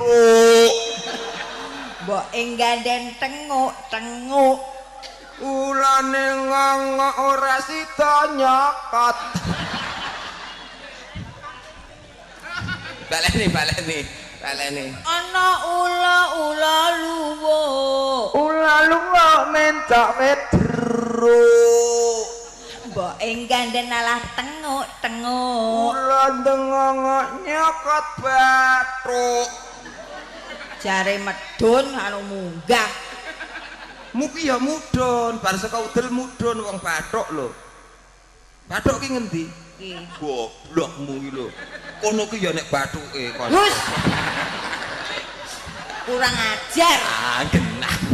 truk. Mbok gandeng tenguk. Ulane ngangok ora sida nyokot. Baleni. Ana ula luwo. Ula luwo mencok medro. Mbok gandeng alah tenguk. Ula ngangok nyokot bathuk. Jare medun anu munggah. Mugi ya mudhun, bar saka udel mudhun wong bathuk lho. Bathuk ki ngendi? Iki. Goblokmu iki lho. Kono ki ya nek bathuke kon. Hus. Kurang ajar. Genah.